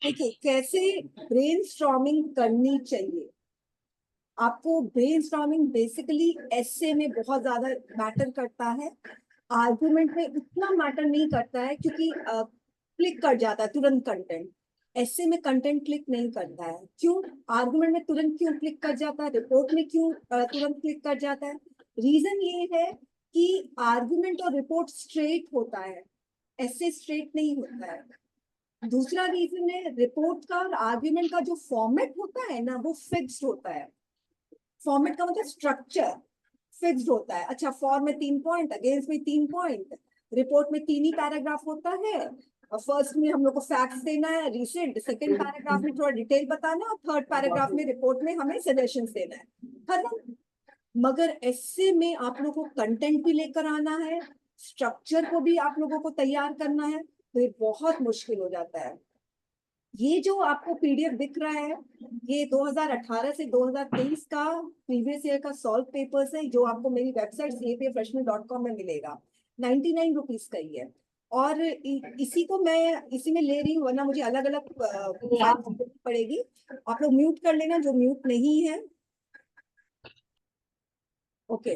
देखिए कैसे ब्रेनस्टॉर्मिंग करनी चाहिए। आपको ब्रेनस्टॉर्मिंग बेसिकली एसे में बहुत ज्यादा मैटर करता है, आर्गुमेंट में उतना मैटर नहीं करता है क्योंकि क्लिक कर जाता है तुरंत कंटेंट। एसे में कंटेंट क्लिक नहीं करता है। क्यों? आर्गुमेंट में तुरंत क्यों क्लिक कर जाता है, रिपोर्ट में क्यों तुरंत क्लिक कर जाता है? रीजन ये है कि आर्गुमेंट और रिपोर्ट स्ट्रेट होता है, एसे स्ट्रेट नहीं होता है। दूसरा रीजन है रिपोर्ट का और आर्ग्यूमेंट का जो फॉर्मेट होता है ना वो फिक्स्ड होता है। फॉर्मेट का मतलब स्ट्रक्चर फिक्स्ड होता है। अच्छा, फॉर्म में 3 पॉइंट, अगेंस्ट में 3 पॉइंट, रिपोर्ट में 3 ही पैराग्राफ होता है। और फर्स्ट में हम लोग को फैक्ट्स देना है रिसेंट, सेकंड पैराग्राफ में थोड़ा डिटेल बताना है और थर्ड पैराग्राफ में रिपोर्ट में हमें सजेशंस देना है, खत्म। मगर ऐसे में आप लोगों को कंटेंट भी लेकर आना है, स्ट्रक्चर को भी आप लोगों को तैयार करना है, तो ये बहुत मुश्किल हो जाता है। ये जो आपको पीडीएफ दिख रहा है ये 2018 से 2023 का प्रीवियस ईयर का सॉल्व पेपर्स है, जो आपको मेरी वेबसाइट cafreshman.com में मिलेगा। 99 रुपीज का ही है। और इसी को मैं इसी में ले रही हूँ, वरना मुझे अलग अलग पड़ेगी। आप लोग म्यूट कर लेना जो म्यूट नहीं है। ओके,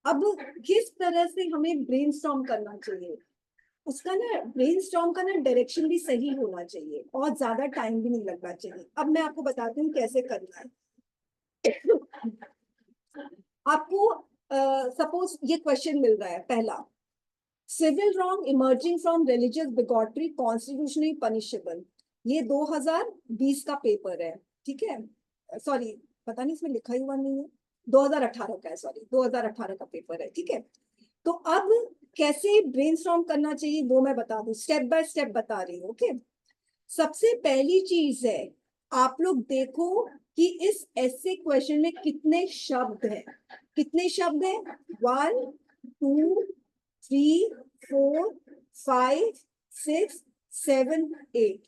अब किस तरह से हमें ब्रेनस्टॉर्म करना चाहिए, उसका ना ब्रेनस्टॉर्म का ना डायरेक्शन भी सही होना चाहिए और ज्यादा टाइम भी नहीं लगना चाहिए। अब मैं आपको बताती हूँ कैसे करना है। आपको सपोज ये क्वेश्चन मिल रहा है, पहला, civil wrong emerging from religious bigotry constitutionally punishable. ये 2020 का पेपर है, ठीक है। सॉरी, पता नहीं इसमें लिखा ही हुआ नहीं है, 2018 का है, सॉरी 2018 का पेपर है, ठीक है। तो अब कैसे ब्रेनस्टॉर्म करना चाहिए वो मैं बता दूं, स्टेप बाय स्टेप बता रही हूँ, ओके। सबसे पहली चीज है, आप लोग देखो कि इस ऐसे क्वेश्चन में कितने शब्द हैं। कितने शब्द हैं? 1 2 3 4 5 6 7 8।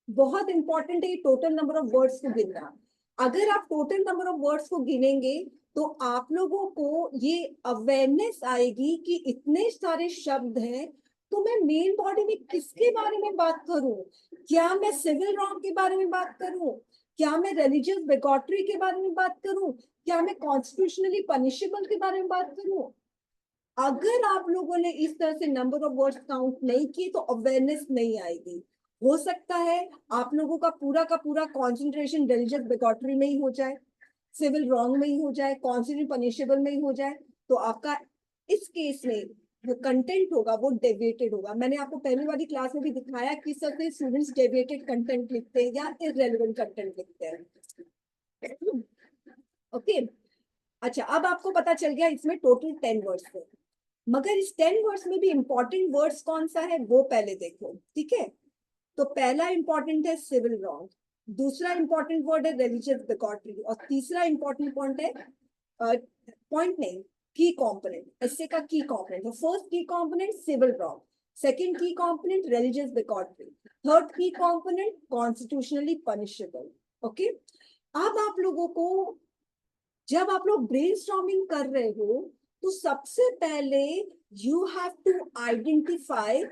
बहुत इंपॉर्टेंट है टोटल नंबर ऑफ वर्ड्स को गिनना। अगर आप टोटल नंबर ऑफ वर्ड्स को गिनेंगे तो आप लोगों को ये अवेयरनेस आएगी कि इतने सारे शब्द हैं, तो मैं मेन बॉडी में किसके बारे में बात करूं? क्या मैं सिविल रॉन्ग के बारे में बात करूं? क्या मैं रिलीजियस बिगॉटरी के बारे में बात करूं? क्या मैं कॉन्स्टिट्यूशनली पनिशेबल के बारे में बात करूं? अगर आप लोगों ने इस तरह से नंबर ऑफ वर्ड्स काउंट नहीं किए तो अवेयरनेस नहीं आएगी। हो सकता है आप लोगों का पूरा कंसंट्रेशन रिलीजियस बिगॉटरी में ही हो जाए, सिविल रॉन्ग में ही हो जाए, कॉन्स्टिट्यूशनली पनिशेबल में ही हो जाए, तो आपका इस केस में जो कंटेंट होगा वो डेविएटेड होगा। मैंने आपको पहली वाली क्लास में भी दिखाया कि सबसे स्टूडेंट्स डेविएटेड कंटेंट लिखते हैं या इररेलेवेंट कंटेंट लिखते हैं, ओके। अच्छा, अब आपको पता चल गया इसमें टोटल 10 वर्ड्स थे, मगर इस 10 वर्ड्स में भी इंपॉर्टेंट वर्ड्स कौन सा है वो पहले देखो, ठीक है। तो पहला इंपॉर्टेंट है सिविल रॉन्ग, दूसरा इंपॉर्टेंट वर्ड है रिलीजियस बिगॉटरी, और तीसरा इंपॉर्टेंट पॉइंट है पॉइंट नहीं, की कंपोनेंट। इससे का की कंपोनेंट, फर्स्ट की कंपोनेंट सिविल रॉन्ग, सेकंड की कंपोनेंट रिलीजियस बिगॉटरी, थर्ड की कंपोनेंट कॉन्स्टिट्यूशनली पनिशेबल, ओके। अब आप लोगों को जब आप लोग ब्रेनस्टॉर्मिंग कर रहे हो तो सबसे पहले यू हैव टू आइडेंटिफाई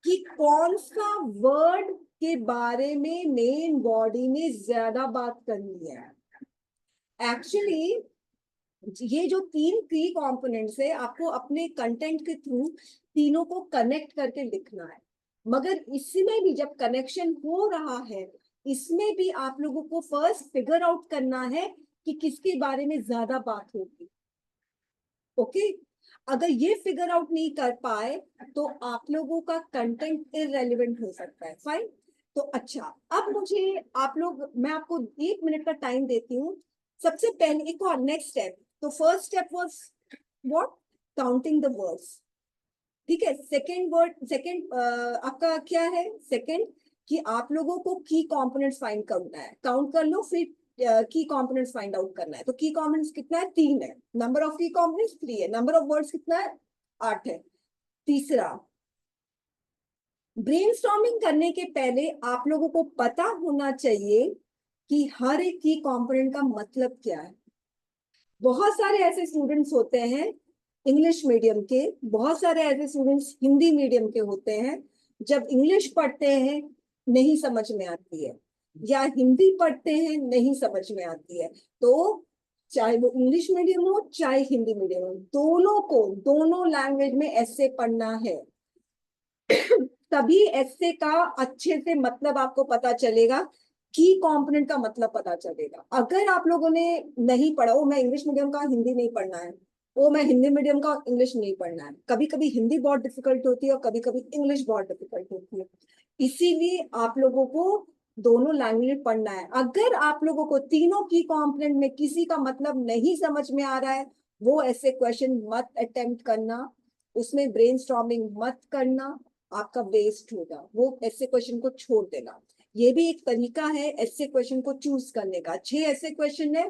कि कौन सा वर्ड के बारे में मेन बॉडी में ज्यादा बात करनी है। एक्चुअली ये जो 3 की कंपोनेंट्स है आपको अपने कंटेंट के थ्रू तीनों को कनेक्ट करके लिखना है, मगर इसमें भी जब कनेक्शन हो रहा है इसमें भी आप लोगों को फर्स्ट फिगर आउट करना है कि किसके बारे में ज्यादा बात होगी, ओके। अगर ये फिगर आउट नहीं कर पाए तो आप लोगों का कंटेंट इररेलेवेंट हो सकता है, फाइन। तो अच्छा, अब मुझे आप लोग, मैं आपको 1 मिनट का टाइम देती हूँ। सबसे पहले एक और नेक्स्ट स्टेप, तो first step was what, counting the words, ठीक है। सेकेंड वर्ड, सेकेंड आपका क्या है, सेकेंड कि आप लोगों को की कंपोनेंट्स फाइंड करना है, काउंट कर लो, फिर की कंपोनेंट्स फाइंड आउट करना है। तो की कंपोनेंट्स कितना है, 3 है, नंबर ऑफ की कंपोनेंट्स 3 है, नंबर ऑफ वर्ड्स कितना है, 8 है। तीसरा, ब्रेनस्टॉर्मिंग करने के पहले आप लोगों को पता होना चाहिए कि हर एक की कंपोनेंट का मतलब क्या है। बहुत सारे ऐसे स्टूडेंट्स होते हैं इंग्लिश मीडियम के, बहुत सारे ऐसे स्टूडेंट्स हिंदी मीडियम के होते हैं, जब इंग्लिश पढ़ते हैं नहीं समझ में आती है, या हिंदी पढ़ते हैं नहीं समझ में आती है, तो चाहे वो इंग्लिश मीडियम हो चाहे हिंदी मीडियम हो, दोनों को दोनों लैंग्वेज में ऐसे पढ़ना है। तभी ऐसे का अच्छे से मतलब आपको पता चलेगा, की कंपोनेंट का मतलब पता चलेगा। अगर आप लोगों ने नहीं पढ़ा, वो मैं इंग्लिश मीडियम का हिंदी नहीं पढ़ना है, वो मैं हिंदी मीडियम का इंग्लिश नहीं पढ़ना है, कभी कभी हिंदी बहुत डिफिकल्ट होती है और कभी कभी इंग्लिश बहुत डिफिकल्ट होती है, इसीलिए आप लोगों को दोनों लैंग्वेज पढ़ना है। अगर आप लोगों को तीनों की कंपोनेंट में किसी का मतलब नहीं समझ में आ रहा है, वो ऐसे क्वेश्चन मत अटेम्प्ट करना, उसमें ब्रेनस्टॉर्मिंग मत करना, आपका वेस्ट होगा, वो ऐसे क्वेश्चन को छोड़ देना। ये भी एक तरीका है ऐसे क्वेश्चन को चूज करने का। 6 ऐसे क्वेश्चन है,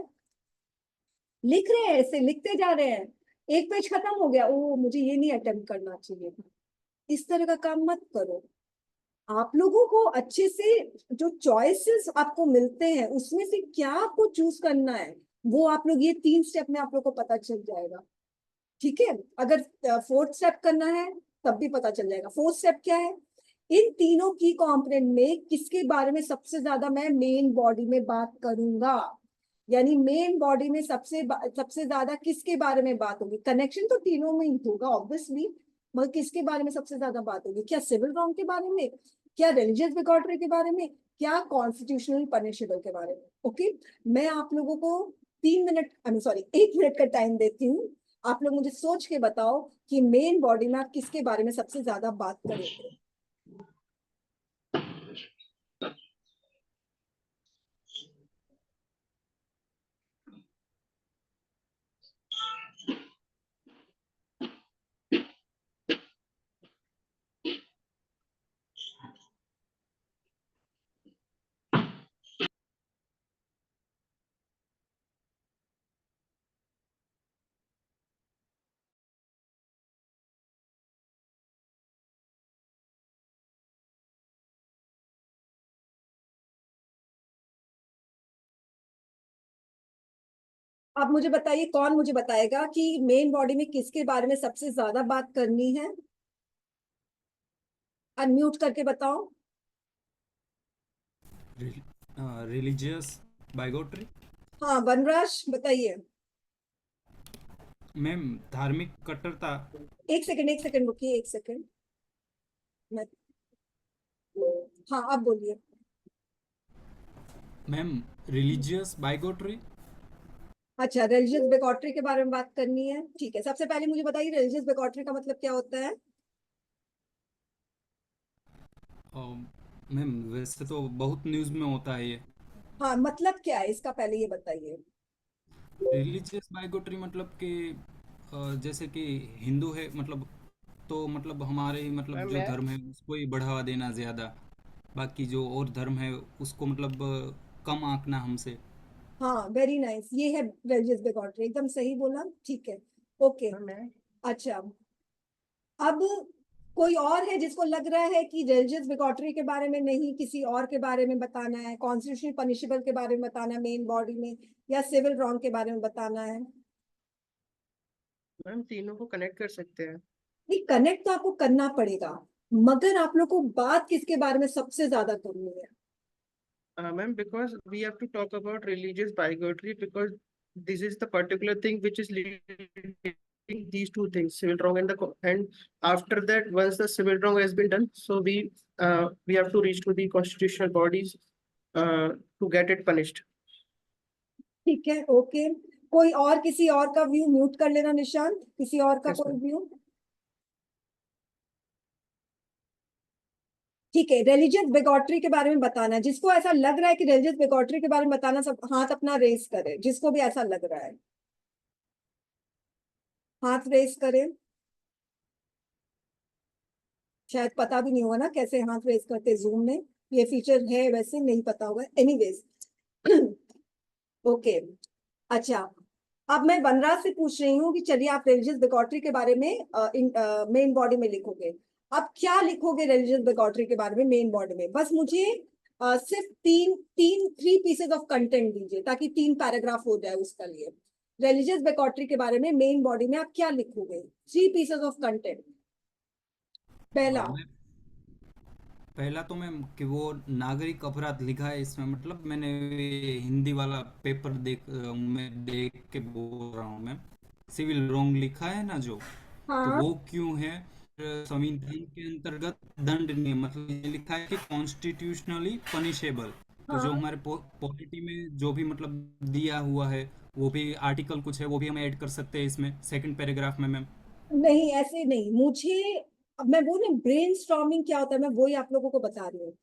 लिख रहे हैं, ऐसे लिखते जा रहे हैं, एक पेज खत्म हो गया, ओ मुझे ये नहीं अटेम्प्ट करना चाहिए था, इस तरह का काम मत करो। आप लोगों को अच्छे से जो चॉइसेस आपको मिलते हैं उसमें से क्या आपको चूज करना है, वो आप लोग ये 3 स्टेप में आप लोग को पता चल जाएगा। ठीक है, अगर 4th स्टेप करना है तब भी पता चल जाएगा। 4th स्टेप क्या है, इन तीनों की कंपोनेंट में किसके बारे में सबसे ज्यादा मैं मेन बॉडी में बात करूंगा, यानी मेन बॉडी में सबसे ज्यादा किसके बारे में बात होगी, कनेक्शन तो तीनों में ही होगा ऑब्वियसली, मगर किसके बारे में सबसे ज्यादा बात होगी, क्या सिविल रॉन्ग के बारे में, क्या रिलीजियस बिगॉटरी के बारे में, क्या कॉन्स्टिट्यूशनल पनिशेबल के बारे में। ओके, मैं आप लोगों को 3 minute, I mean sorry 1 minute का टाइम देती हूँ, आप लोग मुझे सोच के बताओ कि मेन बॉडी में आप किसके बारे में सबसे ज्यादा बात करेंगे। आप मुझे बताइए, कौन मुझे बताएगा कि मेन बॉडी में किसके बारे में सबसे ज्यादा बात करनी है, अनम्यूट करके बताओ। रिलीजियस बाइगोट्री। हाँ वनराज बताइए। मैम धार्मिक कट्टरता। एक सेकंड रुकिए, एक सेकंड। मैं, हाँ आप बोलिए। Ma'am religious bigotry. अच्छा, रिलीजियस बिगॉटरी के बारे में बात करनी है, ठीक है। सबसे पहले मुझे बताइए रिलीजियस बिगॉटरी का मतलब क्या होता है। मैम वैसे तो बहुत न्यूज़ में होता है ये। हाँ मतलब क्या है इसका, पहले ये बताइए। रिलीजियस बाइगोट्री मतलब कि जैसे कि हिंदू है मतलब, तो मतलब हमारे ही मतलब मैम जो मैं धर्म है उसको ही बढ़ावा देना ज़्यादा, बाकी जो और धर्म है उसको मतलब कम आंकना हमसे। हाँ वेरी नाइस, ये है रिलीजियस बिगॉटरी, एकदम सही बोला, ठीक है। ओके। मैम मैं अच्छा, अब कोई और है जिसको लग रहा है कि रिलीजियस बिगॉटरी के बारे में नहीं, किसी और के बारे में बताना है, कॉन्स्टिट्यूशनल पनिशेबल के बारे में बताना है मेन बॉडी में, या सिविल रॉन्ग के बारे में बताना है। मैम तीनों को कनेक्ट कर सकते हैं। नहीं, कनेक्ट तो आपको करना पड़ेगा, मगर आप लोग को बात किसके बारे में सबसे ज्यादा करनी है। Ma'am because we have to talk about religious bigotry because this is the particular thing which is leading these two things, civil wrong and and after that once the civil wrong has been done, so we have to reach to the constitutional bodies to get it punished. ठीक है, okay. कोई और, किसी और का view mute कर लेना निशांत, किसी और का Yes कोई ma'am. व्यू। ठीक है, रिलीजियस बिगॉटरी के बारे में बताना है, जिसको ऐसा लग रहा है कि रिलीजियस बिगॉटरी के बारे में बताना, सब हाथ अपना रेस करे, जिसको भी ऐसा लग रहा है हाथ रेस करे। शायद पता भी नहीं होगा ना कैसे हाथ रेस करते जूम में, ये फीचर है वैसे, नहीं पता होगा, एनीवेज। ओके। अच्छा, अब मैं वनराज से पूछ रही हूँ कि चलिए आप रिलीजियस बिगॉटरी के बारे में मेन बॉडी में लिखोगे। अब क्या लिखोगे रिलीजियस बिगॉटरी के बारे में मेन बॉडी में, बस मुझे सिर्फ तीन तीन 3 पीसेज ऑफ कंटेंट दीजिए ताकि 3 पैराग्राफ हो जाए उसका लिए। रिलीजियस बिगॉटरी के बारे में मेन बॉडी में आप क्या लिखोगे, 3 पीसेज ऑफ कंटेंट। पहला, मैं पहला तो मैम कि वो नागरिक अपराध लिखा है इसमें, मतलब मैंने ये हिंदी वाला पेपर मैं देख के बोल रहा हूँ मैम। सिविल रॉन्ग लिखा है ना जो, तो हाँ वो क्यों है? संविधान के अंतर्गत दंडनीय, मतलब ये लिखा है कि कॉन्स्टिट्यूशनली पनिशेबल। तो जो हाँ, हमारे पॉलिटी में जो भी मतलब दिया हुआ है, वो भी आर्टिकल कुछ है, वो भी हम ऐड कर सकते हैं इसमें सेकंड पैराग्राफ में मैम। नहीं ऐसे नहीं मुझे, अब मैं वो ना ब्रेन स्टॉर्मिंग क्या होता है मैं वही आप लोगों को बता रही हूँ।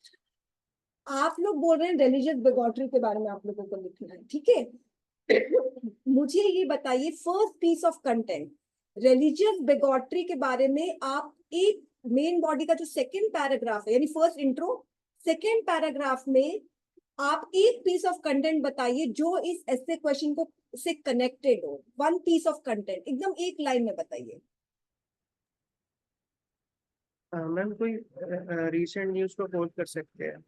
आप लोग बोल रहे हैं रिलीजियस बिगॉटरी के बारे में आप लोगों को लिखना है, ठीक है। मुझे ये बताइए first piece of content religious bigotry के बारे में आप एक मेन बॉडी का जो सेकंड पैराग्राफ है यानी फर्स्ट इंट्रो, सेकंड पैराग्राफ में आप एक पीस ऑफ कंटेंट बताइए जो इस ऐसे क्वेश्चन को से कनेक्टेड हो। वन पीस ऑफ कंटेंट एकदम एक लाइन में बताइए। मैम कोई रिसेंट न्यूज को कोट कर सकते हैं?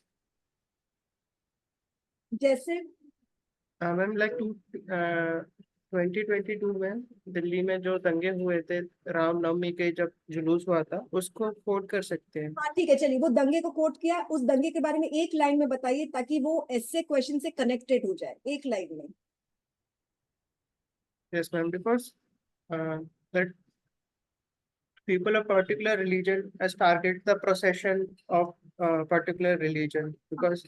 जैसे मैम लाइक 2022 में दिल्ली में जो दंगे हुए थे रामनवमी के, जब जुलूस हुआ था, उसको कोट कर सकते हैं? हाँ ठीक है चलिए, वो दंगे को कोट किया, उस दंगे के बारे में एक लाइन में बताइए ताकि वो ऐसे क्वेश्चन से कनेक्टेड हो जाए एक लाइन में। Yes, ma'am, because that people of particular religion has target the procession of particular religion, because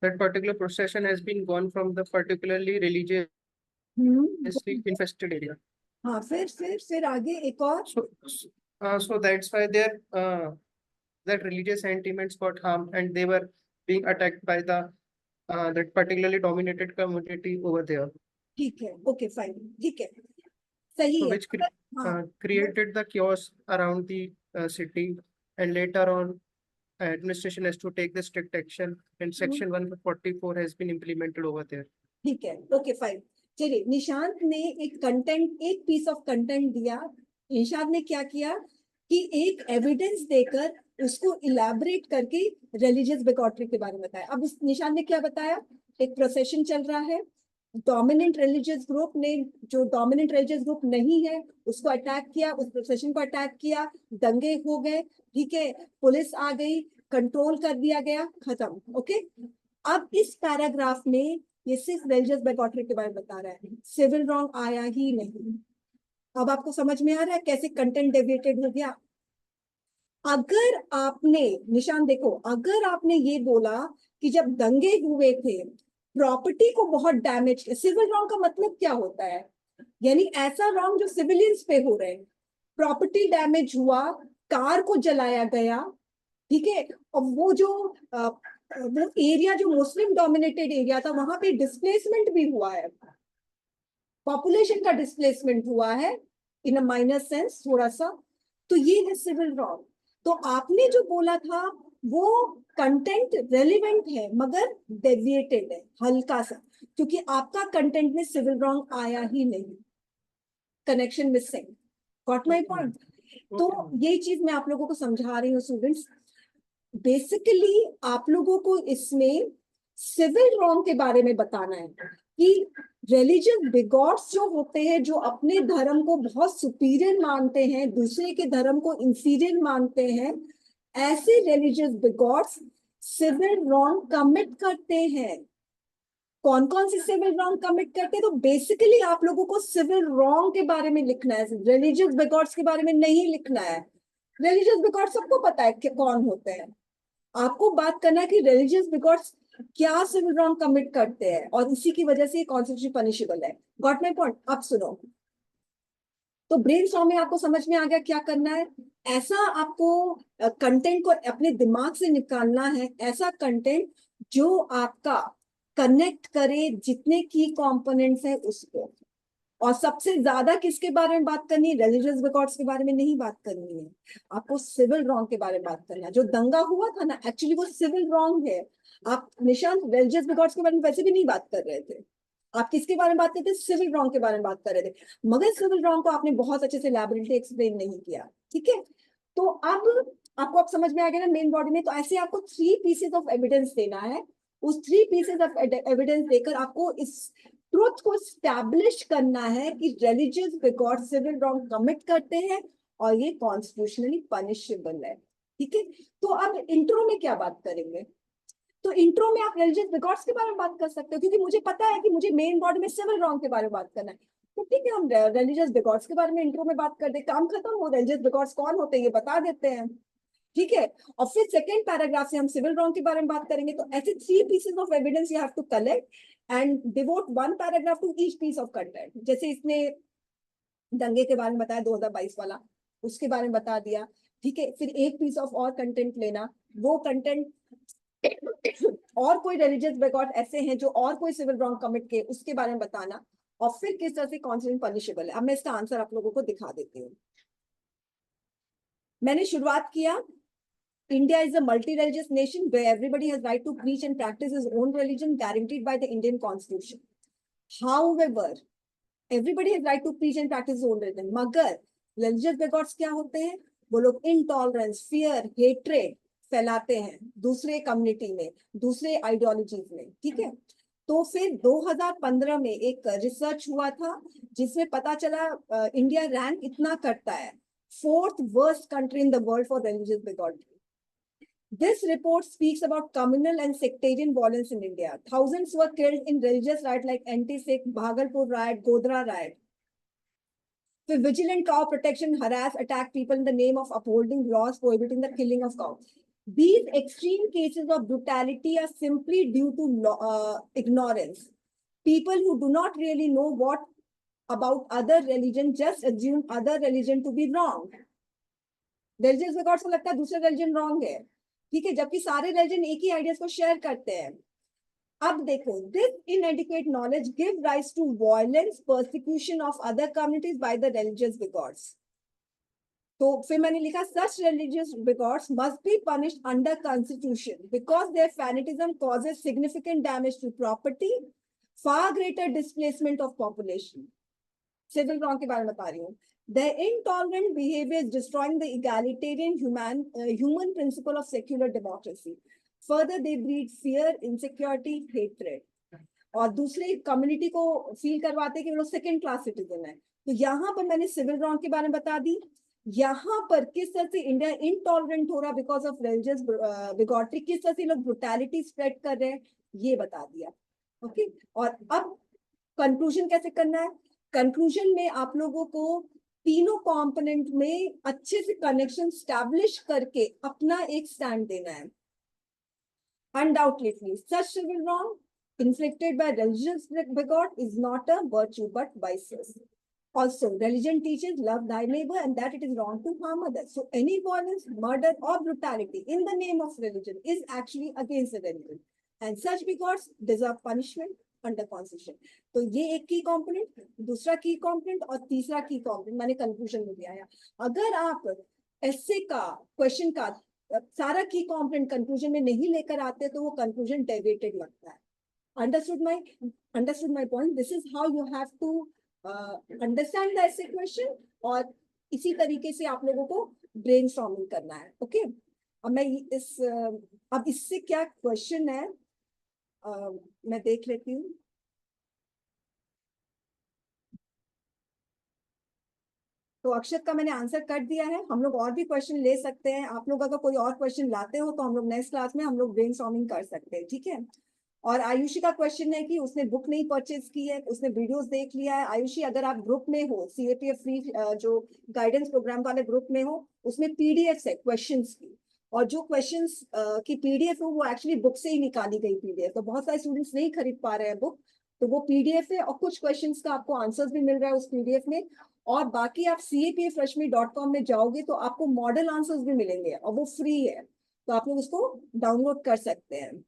that particular procession has been gone from the particularly religiously infested area. हाँ फिर आगे एक और। So that's why their that religious sentiments got harmed and they were being attacked by the that particularly dominated community over there. ठीक है okay fine, ठीक है सही So है which हाँ created the chaos around the city, and later on administration has to take the strict action, and section 144 has been implemented over there. ठीक है okay fine. चलिए निशांत ने एक कंटेंट एक पीस ऑफ कंटेंट दिया। निशांत ने क्या किया कि एक एविडेंस देकर उसको इलैबोरेट करके रिलीजियस बिगॉटरी के बारे में बताया। अब इस निशांत ने क्या बताया, एक प्रोसेशन चल रहा है, डोमिनेंट रिलीजियस ग्रुप ने जो डोमिनेंट रिलीजियस ग्रुप नहीं है उसको अटैक किया, उस प्रोसेशन को अटैक किया, दंगे हो गए, ठीक है, पुलिस आ गई, कंट्रोल कर दिया गया, खत्म। ओके, अब इस पैराग्राफ में ये सिर्फ रिलीजियस बिगॉटरी के बारे में बता रहा है, सिविल रॉन्ग आया ही नहीं। अब आपको समझ में आ रहा है कैसे कंटेंट डेविएटेड हो गया। अगर आपने निशान देखो, अगर आपने ये बोला कि जब दंगे हुए थे प्रॉपर्टी को बहुत डैमेज, सिविल रॉन्ग का मतलब क्या होता है, यानी ऐसा रॉन्ग जो सिविलियंस पे हो रहे हैं, प्रॉपर्टी डैमेज हुआ, कार को जलाया गया, ठीक है, और वो एरिया जो मुस्लिम डोमिनेटेड एरिया था वहां पे डिस्प्लेसमेंट भी हुआ है, पॉपुलेशन का डिस्प्लेसमेंट हुआ है इन अ माइनर सेंस थोड़ा सा, तो ये है सिविल रॉन्ग। तो आपने जो बोला था वो कंटेंट रेलिवेंट है मगर डेविएटेड है हल्का सा, क्योंकि आपका कंटेंट में सिविल रॉन्ग आया ही नहीं, connection missing. Got my point? तो ये चीज मैं आप लोगों को समझा रही हूँ स्टूडेंट्स। बेसिकली आप लोगों को इसमें सिविल रॉन्ग के बारे में बताना है कि रिलीजियस बिगॉट्स जो होते हैं, जो अपने धर्म को बहुत सुपीरियर मानते हैं, दूसरे के धर्म को इंफीरियर मानते हैं, ऐसे रिलीजियस बिगॉट्स सिविल रॉन्ग कमिट करते हैं। कौन कौन से सिविल रॉन्ग कमिट करते हैं? तो बेसिकली आप लोगों को सिविल रॉन्ग के बारे में लिखना है, रिलीजियस बिगॉट्स के बारे में नहीं लिखना है। रिलीजियस बिगॉट्स सबको पता है कि कौन होते हैं, आपको बात करना है कि रिलीजियस बिगॉट्स क्या सिविल रॉन्ग कमिट करते हैं और इसी की वजह से कॉन्स्टिट्यूशन पनिशेबल है। Got my point? अब सुनो, तो ब्रेनस्टॉर्म में आपको समझ में आ गया क्या करना है। ऐसा आपको कंटेंट को अपने दिमाग से निकालना है, ऐसा कंटेंट जो आपका कनेक्ट करे जितने की कंपोनेंट्स हैं उसको, और सबसे ज्यादा किसके बारे में बात करनी है, रिलीजियस बिगॉट्स के बारे में नहीं बात करनी है, आपको सिविल रॉन्ग के बारे में बात करना है। जो दंगा हुआ था ना एक्चुअली वो सिविल रॉन्ग है। आप निशांत रिलीजियस बिगॉट्स के बारे में वैसे भी नहीं बात कर रहे थे, आप किसके बारे में बात करते थे, सिविल रॉन्ग के बारे में बात कर रहे थे, मगर सिविल रॉन्ग को आपने बहुत अच्छे से लैबोरेटरी एक्सप्लेन नहीं किया, ठीक है। तो अब आपको अब समझ में आ गया ना मेन बॉडी में। तो ऐसे आपको 3 पीसेस ऑफ एविडेंस देना है, उस 3 पीसेस ऑफ एविडेंस देकर आपको इस ट्रुथ को स्टैब्लिश करना है कि religious bigot civil wrong commit करते हैं और ये कॉन्स्टिट्यूशनली पनिशेबल है। ठीक है, तो अब इंट्रो में क्या बात करेंगे? तो इंट्रो में आप रिलीजियस रिकॉर्ड्स के बारे में बात कर सकते हो, क्योंकि मुझे पता है कि मुझे मेन बॉडी में सिविल रॉन्ग के बारे में बात करना है। तो ठीक है, हम रिलीजियस रिकॉर्ड्स के बारे में इंट्रो में बात कर दे, काम खत्म हो। रिलीजियस रिकॉर्ड्स कौन होते हैं ये बता देते हैं, ठीक है। और फिर सेकेंड पैराग्राफ से हम सिविल रॉन्ग के बारे में बात करेंगे। तो ऐसे 3 pieces of evidence you have to collect and devote 1 paragraph to each piece of content. जैसे इसने दंगे के बारे में बताया 2022 वाला, उसके बारे में बता दिया, ठीक है। फिर एक पीस ऑफ और कंटेंट लेना, वो कंटेंट और कोई रिलीजियस रिकॉर्ड ऐसे हैं जो और कोई सिविल रॉन्ग कमिट किए, उसके बारे में बताना, और फिर किस तरह से कॉन्सिडरेट पनिशेबल है। अब मैं इसका आंसर आप लोगों को दिखा देती हूँ। मैंने शुरुआत किया, India is a multi-religious nation where everybody has right to preach and practice his own religion guaranteed by the Indian Constitution. However, everybody has right to preach and practice his own religion. मगर religious bigots क्या होते हैं? वो लोग intolerance, fear, hatred फैलाते हैं दूसरे community में, दूसरे आइडियोलॉजीज में, ठीक है। तो फिर 2015 में एक रिसर्च हुआ था जिसमें पता चला इंडिया रैंक इतना करता है 4th worst country in the world for religious bigotry. This report speaks about communal and sectarian violence in India. Thousands were killed in religious riots like anti-Sikh, Bhagalpur riot, Godhra riot. The vigilant cow protection harass, attack people in the name of upholding laws prohibiting the killing of cows. These extreme cases of brutality are simply due to ignorance. People who do not really know what about other religion just assume other religion to be wrong. Religious records को लगता है दूसरा religion wrong है, ठीक है, जबकि सारे religion एक ही आइडियाज को शेयर करते हैं। अब देखो, this inadequate knowledge give rise to violence, persecution of other communities by the religious bigots. तो फिर मैंने लिखा, such religious bigots must be punished under constitution because their fanaticism causes significant damage to property, far greater displacement of population. Civil wrong के बारे में बता रही हूँ। Their intolerant behavior is destroying the egalitarian human principle of secular democracy. Further, they breed fear, insecurity, hatred. और दूसरे community को feel करवाते कि वो लोग सेकेंड क्लास सिटीजन है। तो यहाँ पर मैंने सिविल रॉन्ग के बारे में बता दी, यहाँ पर किस तरह से इंडिया इनटॉलरेंट हो रहा बिकॉज ऑफ रिलीजियस बिगॉट्री, किस तरह से लोग ब्रुटैलिटी स्प्रेड कर रहे हैं, ये बता दिया, ओके। और अब कंक्लूजन कैसे करना है? कंक्लूजन में आप लोगों को तीनों कंपोनेंट में अच्छे से कनेक्शन स्टैब्लिश करके अपना एक स्टैंड देना है। Undoubtedly, such civil wrong inflicted by religious bigot is not a virtue but vices. Also, religion teaches love thy neighbor and that it is wrong to harm others. So, any violence, murder, or brutality in the name of religion is actually against the religion, and such bigots deserve punishment under constitution. तो ये एक की component, दूसरा की component और तीसरा की component मैंने कंक्लूजन में दिया है। अगर आप ऐसे का क्वेश्चन का सारा की कॉम्पोनेंट कंक्लूजन में नहीं लेकर आते तो वो कंक्लूजन डेविएटेड लगता है। Understood my point? This is how you have to understand the essay question, और इसी तरीके से आप लोगों को ब्रेनस्टॉर्मिंग करना है, ओके। अब मैं अब इससे क्या क्वेश्चन है मैं देख लेती हूँ। तो अक्षत का मैंने आंसर कर दिया है। हम लोग और भी क्वेश्चन ले सकते हैं। आप लोग अगर कोई और क्वेश्चन लाते हो तो हम लोग नेक्स्ट क्लास में हम लोग ब्रेनस्टॉर्मिंग कर सकते हैं, ठीक है। और आयुषी का क्वेश्चन है कि उसने बुक नहीं परचेज की है, उसने वीडियोस देख लिया है। आयुषी, अगर आप ग्रुप में हो, CAPF फ्री जो गाइडेंस प्रोग्राम वाले ग्रुप में हो, उसमें PDF है क्वेश्चंस की, और जो क्वेश्चंस की PDF है वो एक्चुअली बुक से ही निकाली गई PDF। तो बहुत सारे स्टूडेंट्स नहीं खरीद पा रहे हैं बुक, तो वो PDF है, और कुछ क्वेश्चंस का आपको आंसर्स भी मिल रहा है उस PDF में। और बाकी आप CAPFreshme.com में जाओगे तो आपको मॉडल आंसर्स भी मिलेंगे और वो फ्री है, तो आप लोग उसको डाउनलोड कर सकते हैं।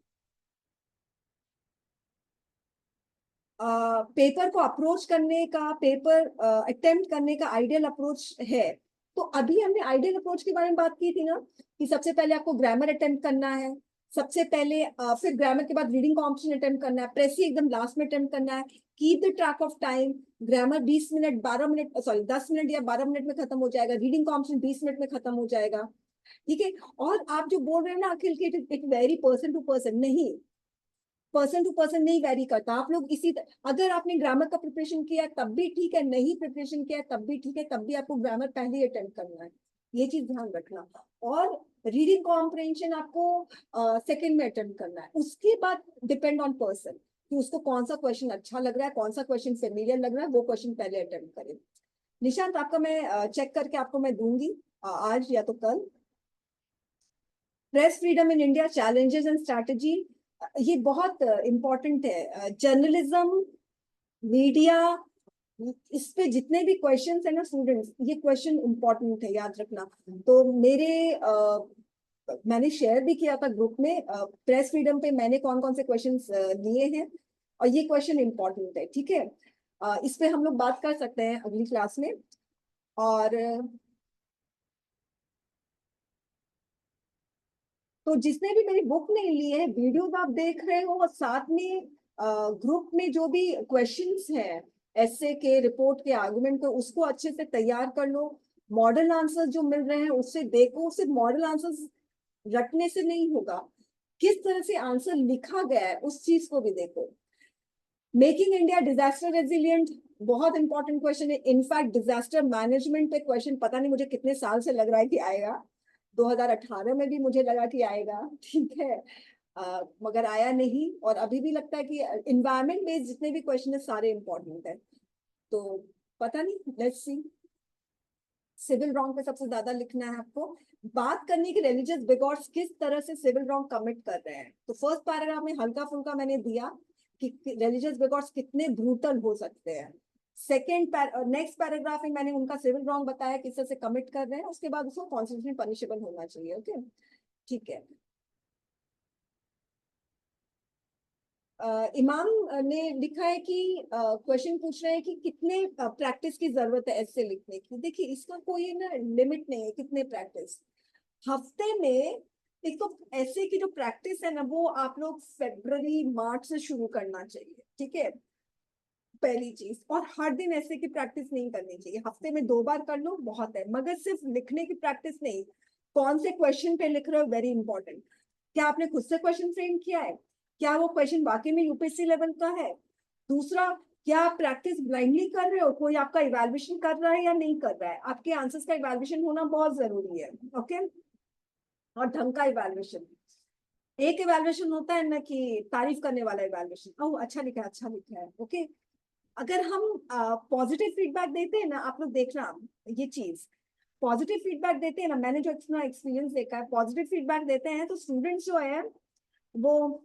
पेपर को अप्रोच करने का, पेपर अटेम्प्ट करने का आइडियल अप्रोच है। तो अभी हमने आइडियल अप्रोच के बारे में बात की थी ना, कि सबसे पहले आपको ग्रामर अटेम्प्ट करना है, सबसे पहले फिर ग्रामर के बाद रीडिंग कॉम्पिटिशन अटेम्प्ट करना है, प्रेसी एकदम लास्ट में अटेम्प्ट करना है, keep the track of time. Grammar 20 minute 12 minute sorry 10 minute या 12 मिनट में खत्म हो जाएगा, रीडिंग कॉम्पिटिशन 20 मिनट में खत्म हो जाएगा, ठीक है। और आप जो बोल रहे हैं ना अखिल के it vary person to person, नहीं, पर्सन टू पर्सन नहीं वेरी करता। आप लोग अगर आपने ग्रामर का प्रिपरेशन किया तब भी ठीक है, नहीं प्रिपरेशन किया तब भी ठीक है, तब भी आपको ग्रामर पहले अटेम्प्ट करना है, ये चीज ध्यान रखना। और रीडिंग कॉम्प्रिहेंशन आपको सेकंड में अटेम्प्ट करना है, उसके बाद डिपेंड ऑन पर्सन कि उसको कौन सा क्वेश्चन अच्छा लग रहा है, कौन सा क्वेश्चन फेमिलियर लग रहा है, वो क्वेश्चन पहले अटेम्प्ट करें। निशांत आपका मैं चेक करके आपको मैं दूंगी आज या तो कल। Press freedom in India challenges and strategy, ये बहुत इंपॉर्टेंट है। जर्नलिज्म, मीडिया, इस पे जितने भी क्वेश्चंस है ना स्टूडेंट्स, ये क्वेश्चन इंपॉर्टेंट है, याद रखना। तो मैंने शेयर भी किया था ग्रुप में, प्रेस फ्रीडम पे मैंने कौन कौन से क्वेश्चंस लिए हैं, और ये क्वेश्चन इंपॉर्टेंट है, ठीक है। इस पे हम लोग बात कर सकते हैं अगली क्लास में। और तो जिसने भी मेरी बुक नहीं ली है, वीडियोस आप देख रहे हो, और साथ में ग्रुप में जो भी क्वेश्चंस हैं एस्से के, रिपोर्ट के, आर्गुमेंट के, उसको अच्छे से तैयार कर लो। मॉडल आंसर्स जो मिल रहे हैं उससे देखो, सिर्फ मॉडल आंसर्स रटने से नहीं होगा, किस तरह से आंसर लिखा गया है उस चीज को भी देखो। मेकिंग इंडिया डिजास्टर रेजिलिएंट, बहुत इंपॉर्टेंट क्वेश्चन है। इनफैक्ट डिजास्टर मैनेजमेंट पे क्वेश्चन पता नहीं मुझे कितने साल से लग रहा है कि आएगा, 2018 में भी मुझे लगा कि आएगा, ठीक है, मगर आया नहीं। और अभी भी लगता है कि इन्वायरमेंट बेस्ड जितने भी क्वेश्चन है सारे इंपॉर्टेंट है, तो पता नहीं, लेट्स सी। सिविल रॉन्ग पे सबसे ज्यादा लिखना है आपको। बात करनी कि रिलीजियस बिगॉट्स किस तरह से सिविल रॉन्ग कमिट कर रहे हैं, तो फर्स्ट पैराग्राफ में हल्का फुल्का मैंने दिया कि रिलीजियस बिगॉट्स कितने ब्रूटल हो सकते हैं। नेक्स्ट पैराग्राफ में मैंने उनका सिविल रॉन्ग बताया किस तरह से कमिट कर रहे हैं, उसके बाद उसको कॉन्स्टिट्यूशनली पनिशेबल होना चाहिए। ओके, ठीक है। इमाम ने लिखा है कि क्वेश्चन पूछ रहे हैं कि कितने प्रैक्टिस की जरूरत है ऐसे लिखने की। देखिए इसका कोई ना लिमिट नहीं है कितने प्रैक्टिस, हफ्ते में। एक तो ऐसे की जो प्रैक्टिस है ना, वो आप लोग फरवरी मार्च से शुरू करना चाहिए, ठीक है, पहली चीज। और हर दिन ऐसे की प्रैक्टिस नहीं करनी चाहिए, हफ्ते में 2 बार कर लो बहुत है, मगर सिर्फ लिखने की प्रैक्टिस नहीं। कौन से क्वेश्चन पे लिख रहे हो, वेरी इंपॉर्टेंट। क्या आपने खुद से क्वेश्चन फ्रेम किया है, क्या वो क्वेश्चन वाकई में यूपीएससी लेवल का है। दूसरा, क्या आप प्रैक्टिस ब्लाइंडली कर रहे हो, कोई आपका इवैल्यूएशन कर रहा है या नहीं कर रहा है। आपके आंसर्स का इवैल्यूएशन होना बहुत जरूरी है, ओके, और ढंग का इवैल्यूएशन। एक इवैल्यूएशन होता है ना कि तारीफ करने वाला इवैल्यूएशन, ओह अच्छा लिखा है, अच्छा लिखा है, ओके। अगर हम पॉजिटिव फीडबैक देते हैं ना, आप लोग देखना ये चीज, पॉजिटिव फीडबैक देते हैं ना, मैंने जो अपना एक्सपीरियंस देखा है, पॉजिटिव फीडबैक देते हैं तो स्टूडेंट्स जो है वो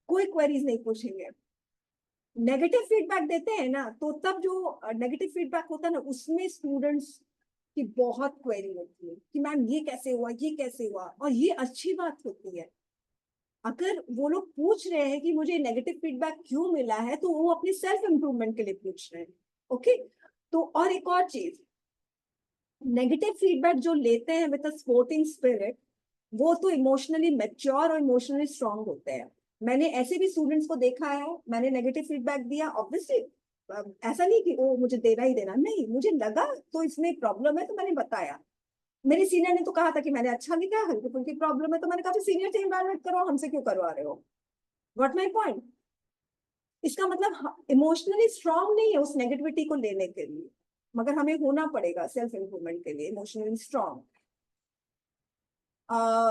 कोई क्वेरीज नहीं पूछेंगे। नेगेटिव फीडबैक देते हैं ना, तो तब जो नेगेटिव फीडबैक होता है ना, उसमें स्टूडेंट्स की बहुत क्वेरी होती है कि मैम ये कैसे हुआ, ये कैसे हुआ। और ये अच्छी बात होती है, अगर वो लोग पूछ रहे हैं कि मुझे नेगेटिव फीडबैक क्यों मिला है, तो वो अपनी सेल्फ इंप्रूवमेंट के लिए पूछ रहे हैं, ओके। तो और एक और चीज, नेगेटिव फीडबैक जो लेते हैं विद अ स्पोर्टिंग स्पिरिट, वो तो इमोशनली मैच्योर और इमोशनली स्ट्रांग होते हैं। मैंने ऐसे भी स्टूडेंट्स को देखा है, मैंने नेगेटिव फीडबैक दिया, ऑब्वियसली ऐसा नहीं कि वो मुझे देना ही देना, नहीं, मुझे लगा तो इसमें प्रॉब्लम है तो मैंने बताया। मेरे सीनियर ने तो कहा था कि मैंने अच्छा लिखा है, हल्की फुल्की प्रॉब्लम है, तो मैंने कहा सीनियर से इवैल्यूएट करो, हमसे क्यों करवा रहे हो। व्हाट माय पॉइंट, इसका मतलब इमोशनली स्ट्रांग नहीं है उस नेगेटिविटी को लेने के लिए, मगर हमें होना पड़ेगा सेल्फ इंप्रूवमेंट के लिए इमोशनली स्ट्रांग।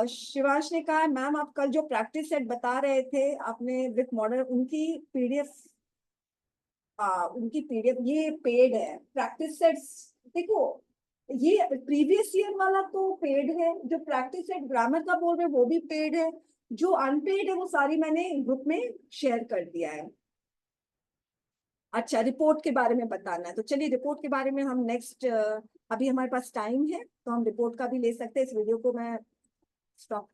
शिवाश ने कहा मैम आप कल जो प्रैक्टिस सेट बता रहे थे आपने विथ मॉडल, उनकी पीडीएफ ये पेड है प्रैक्टिस सेट्स। देखो ये प्रीवियस ईयर वाला तो पेड है, जो प्रैक्टिस सेट ग्रामर का बोल रहे वो भी पेड है, जो अनपेड है वो सारी मैंने ग्रुप में शेयर कर दिया है। अच्छा, रिपोर्ट के बारे में बताना है, तो चलिए रिपोर्ट के बारे में हम नेक्स्ट, अभी हमारे पास टाइम है तो हम रिपोर्ट का भी ले सकते हैं। इस वीडियो को मैं स्टॉप कर